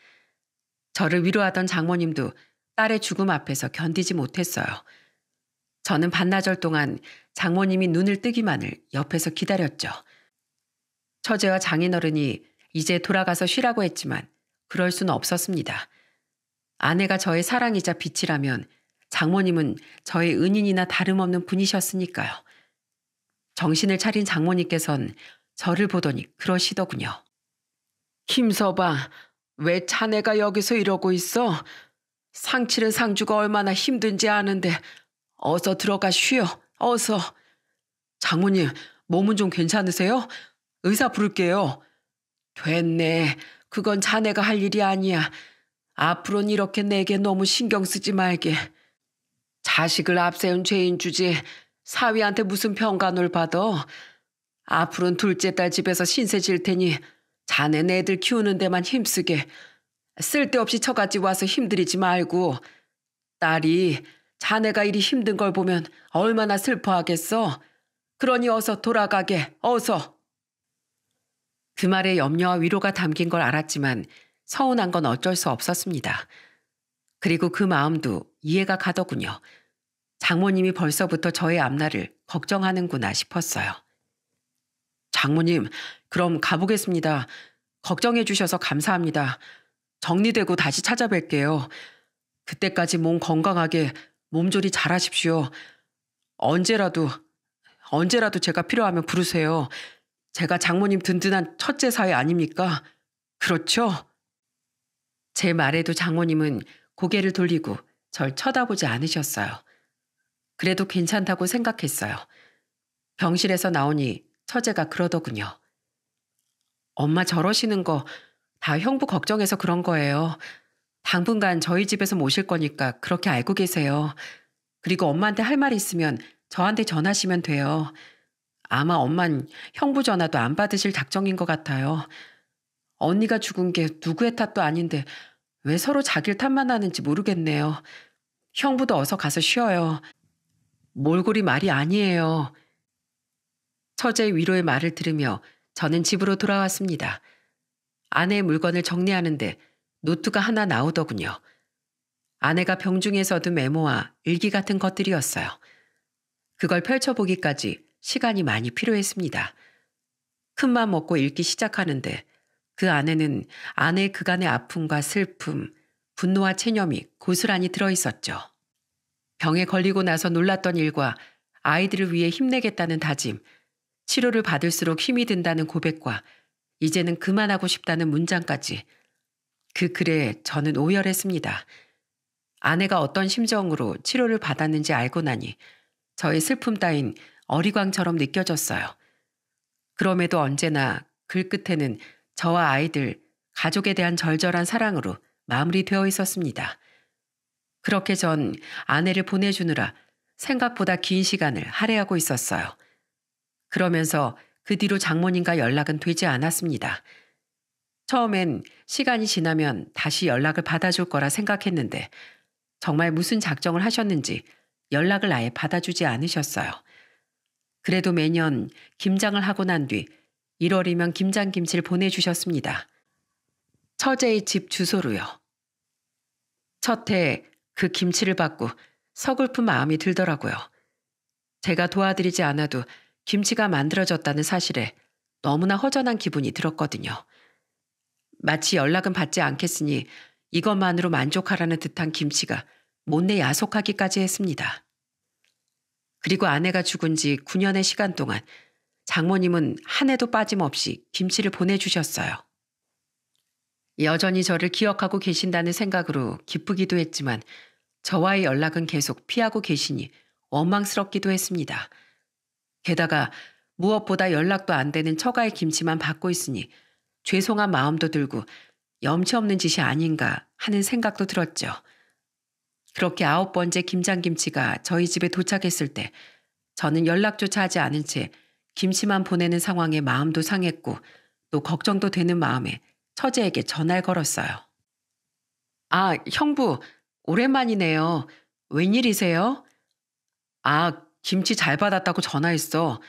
저를 위로하던 장모님도 딸의 죽음 앞에서 견디지 못했어요. 저는 반나절 동안 장모님이 눈을 뜨기만을 옆에서 기다렸죠. 처제와 장인어른이 이제 돌아가서 쉬라고 했지만 그럴 수는 없었습니다. 아내가 저의 사랑이자 빛이라면 장모님은 저의 은인이나 다름없는 분이셨으니까요. 정신을 차린 장모님께선 저를 보더니 그러시더군요. 김서방, 왜 자네가 여기서 이러고 있어? 상치는 상주가 얼마나 힘든지 아는데 어서 들어가 쉬어. 어서. 장모님, 몸은 좀 괜찮으세요? 의사 부를게요. 됐네. 그건 자네가 할 일이 아니야. 앞으로는 이렇게 내게 너무 신경 쓰지 말게. 자식을 앞세운 죄인 주지 사위한테 무슨 평간을 받아. 앞으로는 둘째 딸 집에서 신세 질 테니 자네 애들 키우는 데만 힘쓰게. 쓸데없이 처갓집 와서 힘들이지 말고. 딸이 자네가 이리 힘든 걸 보면 얼마나 슬퍼하겠어. 그러니 어서 돌아가게. 어서. 그 말에 염려와 위로가 담긴 걸 알았지만 서운한 건 어쩔 수 없었습니다. 그리고 그 마음도 이해가 가더군요. 장모님이 벌써부터 저의 앞날을 걱정하는구나 싶었어요. 장모님, 그럼 가보겠습니다. 걱정해 주셔서 감사합니다. 정리되고 다시 찾아뵐게요. 그때까지 몸 건강하게 몸조리 잘하십시오. 언제라도 제가 필요하면 부르세요. 제가 장모님 든든한 첫째 사위 아닙니까? 그렇죠? 제 말에도 장모님은 고개를 돌리고 절 쳐다보지 않으셨어요. 그래도 괜찮다고 생각했어요. 병실에서 나오니 처제가 그러더군요. 엄마 저러시는 거 다 형부 걱정해서 그런 거예요. 당분간 저희 집에서 모실 거니까 그렇게 알고 계세요. 그리고 엄마한테 할 말 있으면 저한테 전하시면 돼요. 아마 엄만 형부 전화도 안 받으실 작정인 것 같아요. 언니가 죽은 게 누구의 탓도 아닌데 왜 서로 자기를 탓만 하는지 모르겠네요. 형부도 어서 가서 쉬어요. 몰골이 말이 아니에요. 처제의 위로의 말을 들으며 저는 집으로 돌아왔습니다. 아내의 물건을 정리하는데 노트가 하나 나오더군요. 아내가 병중에 써둔 메모와 일기 같은 것들이었어요. 그걸 펼쳐보기까지 시간이 많이 필요했습니다. 큰맘 먹고 읽기 시작하는데 그 안에는 아내의 그간의 아픔과 슬픔, 분노와 체념이 고스란히 들어있었죠. 병에 걸리고 나서 놀랐던 일과 아이들을 위해 힘내겠다는 다짐, 치료를 받을수록 힘이 든다는 고백과 이제는 그만하고 싶다는 문장까지. 그 글에 저는 오열했습니다. 아내가 어떤 심정으로 치료를 받았는지 알고 나니 저의 슬픔 따윈 어리광처럼 느껴졌어요. 그럼에도 언제나 글 끝에는 저와 아이들, 가족에 대한 절절한 사랑으로 마무리되어 있었습니다. 그렇게 전 아내를 보내주느라 생각보다 긴 시간을 할애하고 있었어요. 그러면서 그 뒤로 장모님과 연락은 되지 않았습니다. 처음엔 시간이 지나면 다시 연락을 받아줄 거라 생각했는데 정말 무슨 작정을 하셨는지 연락을 아예 받아주지 않으셨어요. 그래도 매년 김장을 하고 난 뒤 1월이면 김장김치를 보내주셨습니다. 처제의 집 주소로요. 첫해 그 김치를 받고 서글픈 마음이 들더라고요. 제가 도와드리지 않아도 김치가 만들어졌다는 사실에 너무나 허전한 기분이 들었거든요. 마치 연락은 받지 않겠으니 이것만으로 만족하라는 듯한 김치가 못내 야속하기까지 했습니다. 그리고 아내가 죽은 지 9년의 시간 동안 장모님은 한 해도 빠짐없이 김치를 보내주셨어요. 여전히 저를 기억하고 계신다는 생각으로 기쁘기도 했지만 저와의 연락은 계속 피하고 계시니 원망스럽기도 했습니다. 게다가 무엇보다 연락도 안 되는 처가의 김치만 받고 있으니 죄송한 마음도 들고 염치 없는 짓이 아닌가 하는 생각도 들었죠. 그렇게 9번째 김장김치가 저희 집에 도착했을 때 저는 연락조차 하지 않은 채 김치만 보내는 상황에 마음도 상했고 또 걱정도 되는 마음에 처제에게 전화를 걸었어요. 아, 형부, 오랜만이네요. 웬일이세요? 아, 김치 잘 받았다고 전화했어.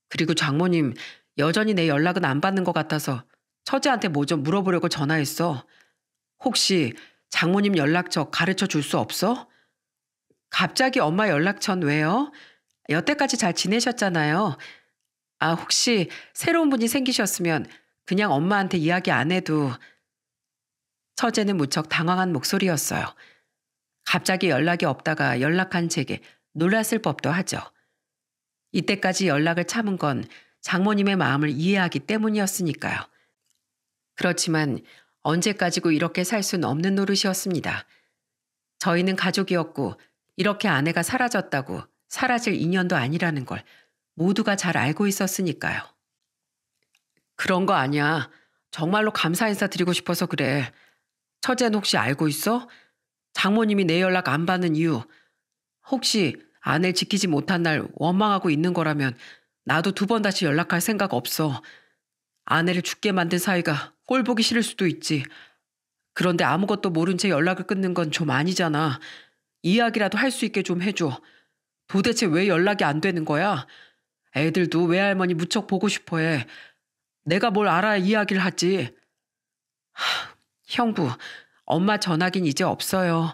그리고 장모님, 여전히 내 연락은 안 받는 것 같아서 처제한테 뭐 좀 물어보려고 전화했어. 혹시 장모님 연락처 가르쳐 줄 수 없어? 갑자기 엄마 연락처는 왜요? 여태까지 잘 지내셨잖아요. 아, 혹시 새로운 분이 생기셨으면 그냥 엄마한테 이야기 안 해도. 처제는 무척 당황한 목소리였어요. 갑자기 연락이 없다가 연락한 제게 놀랐을 법도 하죠. 이때까지 연락을 참은 건 장모님의 마음을 이해하기 때문이었으니까요. 그렇지만 언제까지고 이렇게 살 수는 없는 노릇이었습니다. 저희는 가족이었고 이렇게 아내가 사라졌다고 사라질 인연도 아니라는 걸 모두가 잘 알고 있었으니까요. 그런 거 아니야. 정말로 감사 인사 드리고 싶어서 그래. 처제는 혹시 알고 있어? 장모님이 내 연락 안 받는 이유. 혹시 아내를 지키지 못한 날 원망하고 있는 거라면 나도 두 번 다시 연락할 생각 없어. 아내를 죽게 만든 사이가 꼴 보기 싫을 수도 있지. 그런데 아무것도 모른 채 연락을 끊는 건 좀 아니잖아. 이야기라도 할 수 있게 좀 해줘. 도대체 왜 연락이 안 되는 거야? 애들도 외할머니 무척 보고 싶어 해. 내가 뭘 알아야 이야기를 하지. 형부, 엄마 전화긴 이제 없어요.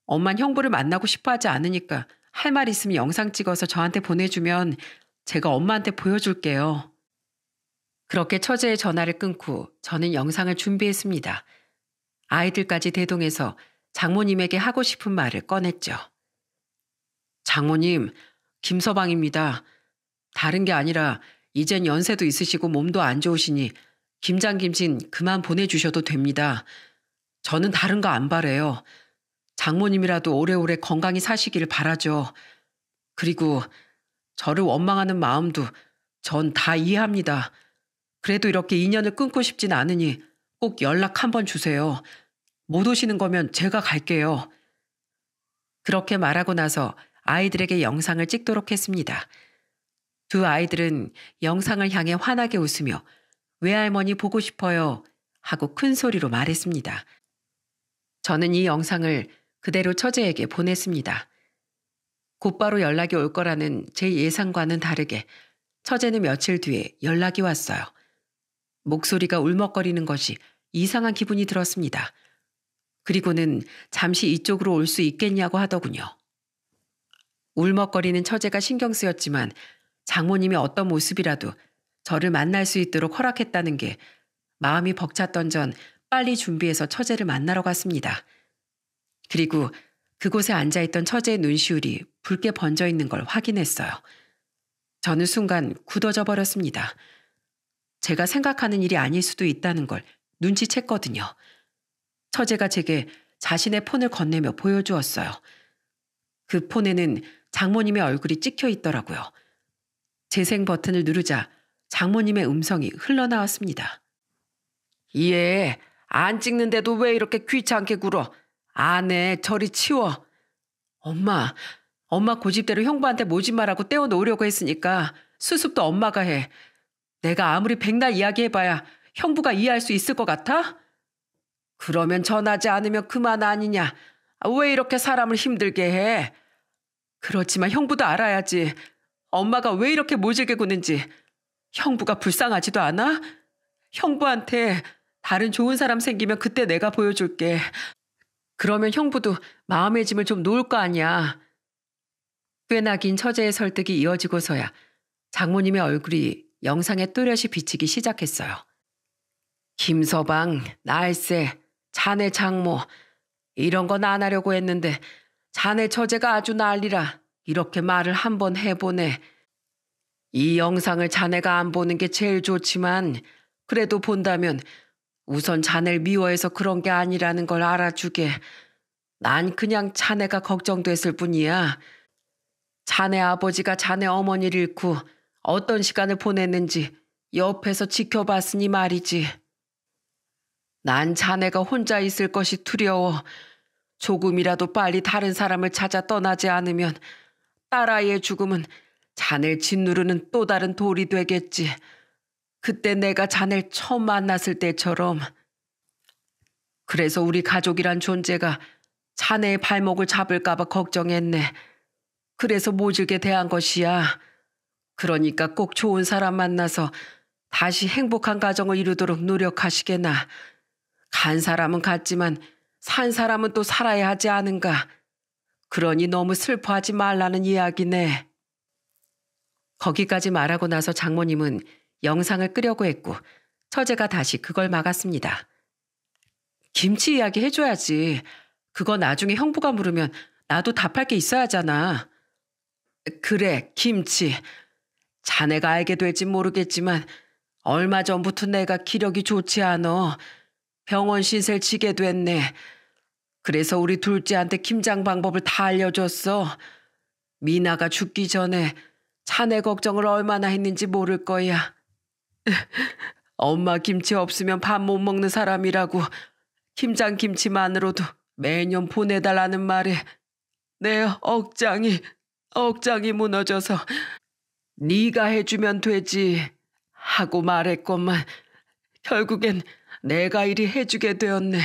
엄만 형부를 만나고 싶어 하지 않으니까 할 말 있으면 영상 찍어서 저한테 보내주면 제가 엄마한테 보여줄게요. 그렇게 처제의 전화를 끊고 저는 영상을 준비했습니다. 아이들까지 대동해서 장모님에게 하고 싶은 말을 꺼냈죠. 장모님, 김서방입니다. 다른 게 아니라 이젠 연세도 있으시고 몸도 안 좋으시니 김장김치는 그만 보내주셔도 됩니다. 저는 다른 거 안 바래요. 장모님이라도 오래오래 건강히 사시기를 바라죠. 그리고 저를 원망하는 마음도 전 다 이해합니다. 그래도 이렇게 인연을 끊고 싶진 않으니 꼭 연락 한번 주세요. 못 오시는 거면 제가 갈게요. 그렇게 말하고 나서 아이들에게 영상을 찍도록 했습니다. 두 아이들은 영상을 향해 환하게 웃으며 외할머니 보고 싶어요 하고 큰 소리로 말했습니다. 저는 이 영상을 그대로 처제에게 보냈습니다. 곧바로 연락이 올 거라는 제 예상과는 다르게 처제는 며칠 뒤에 연락이 왔어요. 목소리가 울먹거리는 것이 이상한 기분이 들었습니다. 그리고는 잠시 이쪽으로 올 수 있겠냐고 하더군요. 울먹거리는 처제가 신경 쓰였지만 장모님이 어떤 모습이라도 저를 만날 수 있도록 허락했다는 게 마음이 벅찼던 전 빨리 준비해서 처제를 만나러 갔습니다. 그리고 그곳에 앉아있던 처제의 눈시울이 붉게 번져 있는 걸 확인했어요. 저는 순간 굳어져 버렸습니다. 제가 생각하는 일이 아닐 수도 있다는 걸 눈치챘거든요. 처제가 제게 자신의 폰을 건네며 보여주었어요. 그 폰에는 장모님의 얼굴이 찍혀 있더라고요. 재생 버튼을 누르자 장모님의 음성이 흘러나왔습니다. 얘, 안 찍는데도 왜 이렇게 귀찮게 굴어? 안 해, 저리 치워. 엄마 고집대로 형부한테 모집말하고 떼어놓으려고 했으니까 수습도 엄마가 해. 내가 아무리 백날 이야기해봐야 형부가 이해할 수 있을 것 같아? 그러면 전하지 않으면 그만 아니냐. 왜 이렇게 사람을 힘들게 해? 그렇지만 형부도 알아야지. 엄마가 왜 이렇게 모질게 구는지. 형부가 불쌍하지도 않아? 형부한테 다른 좋은 사람 생기면 그때 내가 보여줄게. 그러면 형부도 마음의 짐을 좀 놓을 거 아니야. 꽤나 긴 처제의 설득이 이어지고서야 장모님의 얼굴이 영상에 또렷이 비치기 시작했어요. 김서방, 날쌔, 자네 장모, 이런 건 안 하려고 했는데 자네 처제가 아주 난리라 이렇게 말을 한번 해보네. 이 영상을 자네가 안 보는 게 제일 좋지만 그래도 본다면 우선 자네를 미워해서 그런 게 아니라는 걸 알아주게. 난 그냥 자네가 걱정됐을 뿐이야. 자네 아버지가 자네 어머니를 잃고 어떤 시간을 보냈는지 옆에서 지켜봤으니 말이지. 난 자네가 혼자 있을 것이 두려워. 조금이라도 빨리 다른 사람을 찾아 떠나지 않으면 딸아이의 죽음은 자네를 짓누르는 또 다른 돌이 되겠지. 그때 내가 자네를 처음 만났을 때처럼. 그래서 우리 가족이란 존재가 자네의 발목을 잡을까 봐 걱정했네. 그래서 모질게 대한 것이야. 그러니까 꼭 좋은 사람 만나서 다시 행복한 가정을 이루도록 노력하시게나. 간 사람은 갔지만 산 사람은 또 살아야 하지 않은가. 그러니 너무 슬퍼하지 말라는 이야기네. 거기까지 말하고 나서 장모님은 영상을 끄려고 했고 처제가 다시 그걸 막았습니다. 김치 이야기 해줘야지. 그거 나중에 형부가 물으면 나도 답할 게 있어야 하잖아. 그래, 김치. 자네가 알게 될진 모르겠지만 얼마 전부터 내가 기력이 좋지 않어. 병원 신세를 지게 됐네. 그래서 우리 둘째한테 김장 방법을 다 알려줬어. 미나가 죽기 전에 자네 걱정을 얼마나 했는지 모를 거야. 엄마 김치 없으면 밥 못 먹는 사람이라고 김장 김치만으로도 매년 보내달라는 말에 내 억장이 무너져서 네가 해주면 되지 하고 말했건만 결국엔 내가 이리 해주게 되었네.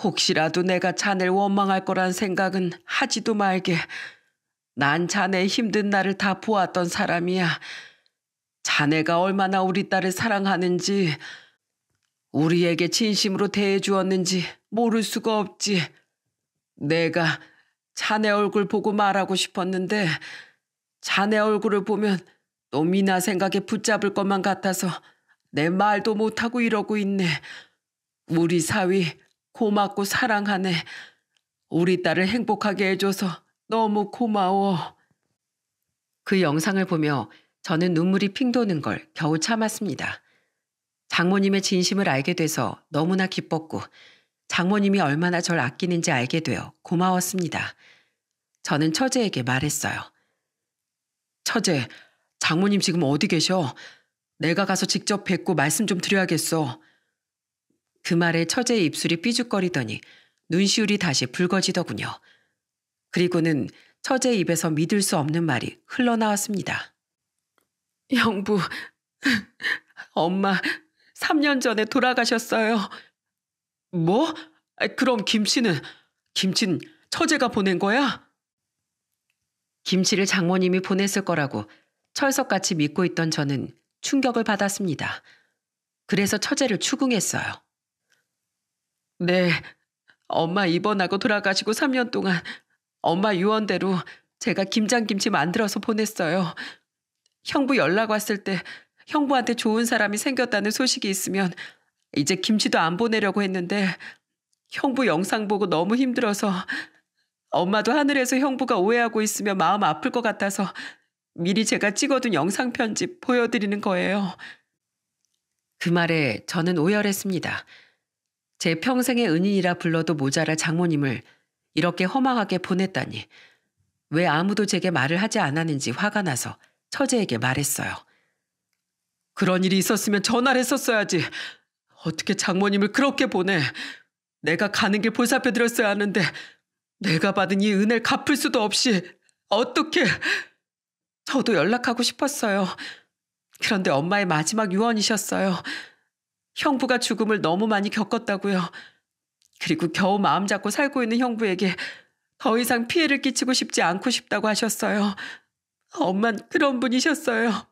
혹시라도 내가 자네를 원망할 거란 생각은 하지도 말게. 난 자네의 힘든 날을 다 보았던 사람이야. 자네가 얼마나 우리 딸을 사랑하는지, 우리에게 진심으로 대해주었는지 모를 수가 없지. 내가 자네 얼굴 보고 말하고 싶었는데 자네 얼굴을 보면 또 미나 생각에 붙잡을 것만 같아서 내 말도 못하고 이러고 있네. 우리 사위 고맙고 사랑하네. 우리 딸을 행복하게 해줘서 너무 고마워. 그 영상을 보며 저는 눈물이 핑 도는 걸 겨우 참았습니다. 장모님의 진심을 알게 돼서 너무나 기뻤고 장모님이 얼마나 절 아끼는지 알게 되어 고마웠습니다. 저는 처제에게 말했어요. 처제, 장모님 지금 어디 계셔? 내가 가서 직접 뵙고 말씀 좀 드려야겠어. 그 말에 처제의 입술이 삐죽거리더니 눈시울이 다시 붉어지더군요. 그리고는 처제의 입에서 믿을 수 없는 말이 흘러나왔습니다. 형부, 엄마 3년 전에 돌아가셨어요. 뭐? 그럼 김치는 처제가 보낸 거야? 김치를 장모님이 보냈을 거라고 철석같이 믿고 있던 저는 충격을 받았습니다. 그래서 처제를 추궁했어요. 네, 엄마 입원하고 돌아가시고 3년 동안 엄마 유언대로 제가 김장김치 만들어서 보냈어요. 형부 연락 왔을 때 형부한테 좋은 사람이 생겼다는 소식이 있으면 이제 김치도 안 보내려고 했는데 형부 영상 보고 너무 힘들어서 엄마도 하늘에서 형부가 오해하고 있으면 마음 아플 것 같아서 미리 제가 찍어둔 영상 편집 보여드리는 거예요. 그 말에 저는 오열했습니다. 제 평생의 은인이라 불러도 모자랄 장모님을 이렇게 허망하게 보냈다니. 왜 아무도 제게 말을 하지 않았는지 화가 나서 처제에게 말했어요. 그런 일이 있었으면 전화를 했었어야지. 어떻게 장모님을 그렇게 보내. 내가 가는 길 보살펴드렸어야 하는데 내가 받은 이 은혜를 갚을 수도 없이 어떻게. 저도 연락하고 싶었어요. 그런데 엄마의 마지막 유언이셨어요. 형부가 죽음을 너무 많이 겪었다고요. 그리고 겨우 마음 잡고 살고 있는 형부에게 더 이상 피해를 끼치고 싶지 않고 싶다고 하셨어요. 엄만 그런 분이셨어요.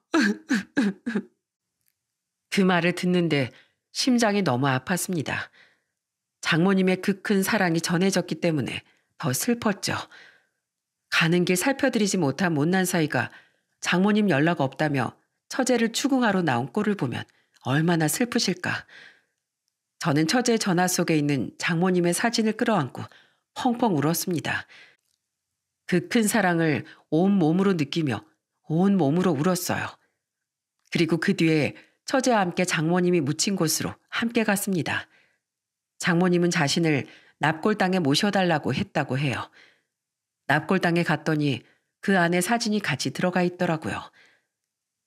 그 말을 듣는데 심장이 너무 아팠습니다. 장모님의 그 큰 사랑이 전해졌기 때문에 더 슬펐죠. 가는 길 살펴드리지 못한 못난 사이가 장모님 연락 없다며 처제를 추궁하러 나온 꼴을 보면 얼마나 슬프실까. 저는 처제의 전화 속에 있는 장모님의 사진을 끌어안고 펑펑 울었습니다. 그 큰 사랑을 온 몸으로 느끼며 온 몸으로 울었어요. 그리고 그 뒤에 처제와 함께 장모님이 묻힌 곳으로 함께 갔습니다. 장모님은 자신을 납골당에 모셔달라고 했다고 해요. 납골당에 갔더니 그 안에 사진이 같이 들어가 있더라고요.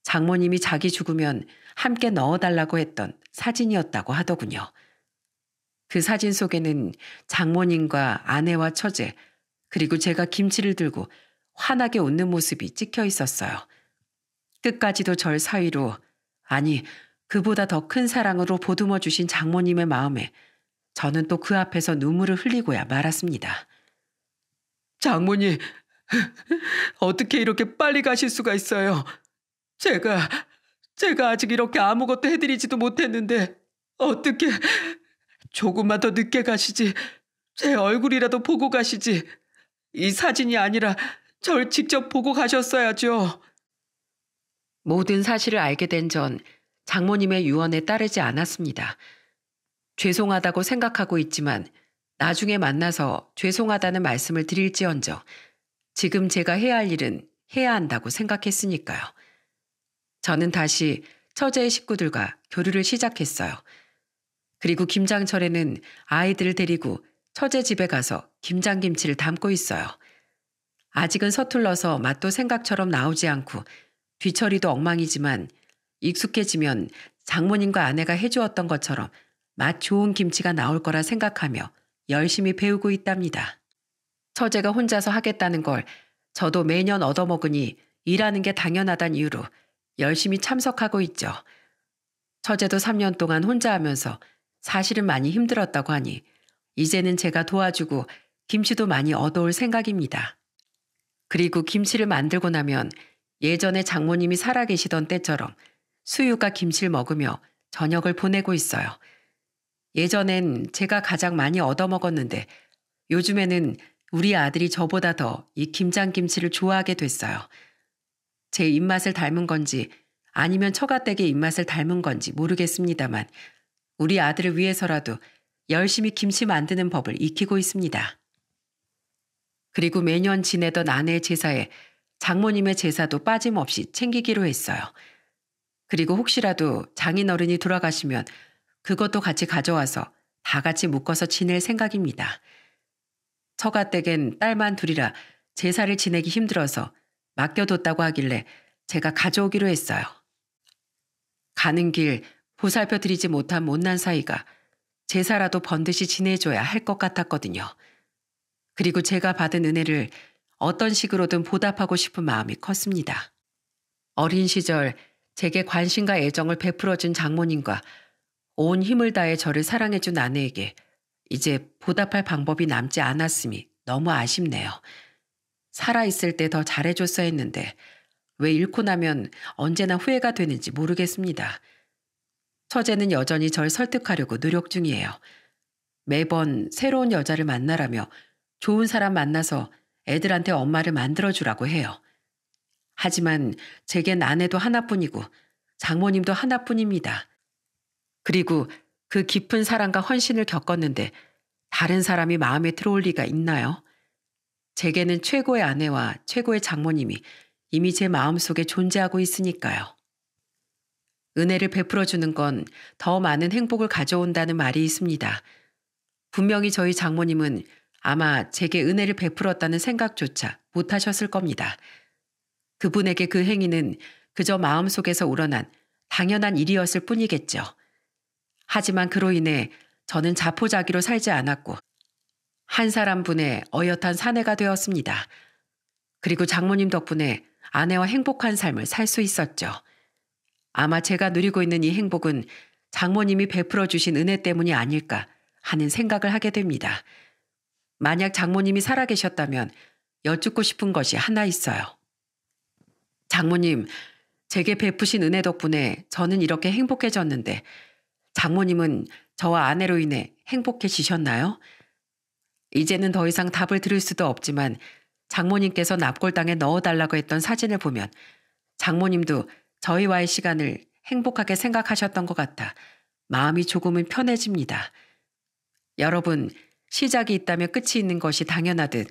장모님이 자기 죽으면 함께 넣어달라고 했던 사진이었다고 하더군요. 그 사진 속에는 장모님과 아내와 처제, 그리고 제가 김치를 들고 환하게 웃는 모습이 찍혀 있었어요. 끝까지도 절 사위로, 아니 그보다 더 큰 사랑으로 보듬어 주신 장모님의 마음에 저는 또 그 앞에서 눈물을 흘리고야 말았습니다. 장모님, 어떻게 이렇게 빨리 가실 수가 있어요? 제가 아직 이렇게 아무것도 해드리지도 못했는데 어떻게 조금만 더 늦게 가시지. 제 얼굴이라도 보고 가시지. 이 사진이 아니라 절 직접 보고 가셨어야죠. 모든 사실을 알게 된 전 장모님의 유언에 따르지 않았습니다. 죄송하다고 생각하고 있지만 나중에 만나서 죄송하다는 말씀을 드릴지언정 지금 제가 해야 할 일은 해야 한다고 생각했으니까요. 저는 다시 처제의 식구들과 교류를 시작했어요. 그리고 김장철에는 아이들을 데리고 처제 집에 가서 김장김치를 담고 있어요. 아직은 서툴러서 맛도 생각처럼 나오지 않고 뒤처리도 엉망이지만 익숙해지면 장모님과 아내가 해주었던 것처럼 맛 좋은 김치가 나올 거라 생각하며 열심히 배우고 있답니다. 처제가 혼자서 하겠다는 걸 저도 매년 얻어먹으니 일하는 게 당연하단 이유로 열심히 참석하고 있죠. 처제도 3년 동안 혼자 하면서 사실은 많이 힘들었다고 하니 이제는 제가 도와주고 김치도 많이 얻어올 생각입니다. 그리고 김치를 만들고 나면 예전에 장모님이 살아계시던 때처럼 수육과 김치를 먹으며 저녁을 보내고 있어요. 예전엔 제가 가장 많이 얻어먹었는데 요즘에는 우리 아들이 저보다 더 이 김장김치를 좋아하게 됐어요. 제 입맛을 닮은 건지 아니면 처가댁의 입맛을 닮은 건지 모르겠습니다만 우리 아들을 위해서라도 열심히 김치 만드는 법을 익히고 있습니다. 그리고 매년 지내던 아내의 제사에 장모님의 제사도 빠짐없이 챙기기로 했어요. 그리고 혹시라도 장인어른이 돌아가시면 그것도 같이 가져와서 다 같이 묶어서 지낼 생각입니다. 처가댁엔 딸만 둘이라 제사를 지내기 힘들어서 맡겨뒀다고 하길래 제가 가져오기로 했어요. 가는 길 보살펴 드리지 못한 못난 사이가 제사라도 번듯이 지내줘야 할 것 같았거든요. 그리고 제가 받은 은혜를 어떤 식으로든 보답하고 싶은 마음이 컸습니다. 어린 시절 제게 관심과 애정을 베풀어준 장모님과 온 힘을 다해 저를 사랑해준 아내에게 이제 보답할 방법이 남지 않았음이 너무 아쉽네요. 살아있을 때 더 잘해줬어야 했는데 왜 잃고 나면 언제나 후회가 되는지 모르겠습니다. 처제는 여전히 절 설득하려고 노력 중이에요. 매번 새로운 여자를 만나라며 좋은 사람 만나서 애들한테 엄마를 만들어주라고 해요. 하지만 제겐 아내도 하나뿐이고 장모님도 하나뿐입니다. 그리고 그 깊은 사랑과 헌신을 겪었는데 다른 사람이 마음에 들어올 리가 있나요? 제게는 최고의 아내와 최고의 장모님이 이미 제 마음속에 존재하고 있으니까요. 은혜를 베풀어주는 건 더 많은 행복을 가져온다는 말이 있습니다. 분명히 저희 장모님은 아마 제게 은혜를 베풀었다는 생각조차 못하셨을 겁니다. 그분에게 그 행위는 그저 마음속에서 우러난 당연한 일이었을 뿐이겠죠. 하지만 그로 인해 저는 자포자기로 살지 않았고 한 사람분의 어엿한 사내가 되었습니다. 그리고 장모님 덕분에 아내와 행복한 삶을 살 수 있었죠. 아마 제가 누리고 있는 이 행복은 장모님이 베풀어 주신 은혜 때문이 아닐까 하는 생각을 하게 됩니다. 만약 장모님이 살아계셨다면 여쭙고 싶은 것이 하나 있어요. 장모님, 제게 베푸신 은혜 덕분에 저는 이렇게 행복해졌는데 장모님은 저와 아내로 인해 행복해지셨나요? 이제는 더 이상 답을 들을 수도 없지만 장모님께서 납골당에 넣어달라고 했던 사진을 보면 장모님도 저희와의 시간을 행복하게 생각하셨던 것 같아 마음이 조금은 편해집니다. 여러분, 시작이 있다면 끝이 있는 것이 당연하듯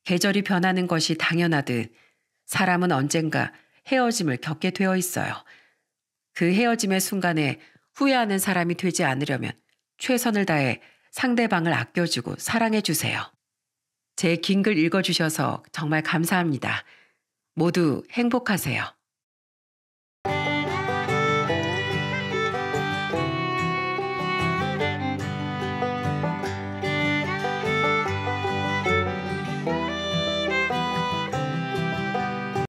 계절이 변하는 것이 당연하듯 사람은 언젠가 헤어짐을 겪게 되어 있어요. 그 헤어짐의 순간에 후회하는 사람이 되지 않으려면 최선을 다해 상대방을 아껴주고 사랑해주세요. 제 긴 글 읽어주셔서 정말 감사합니다. 모두 행복하세요.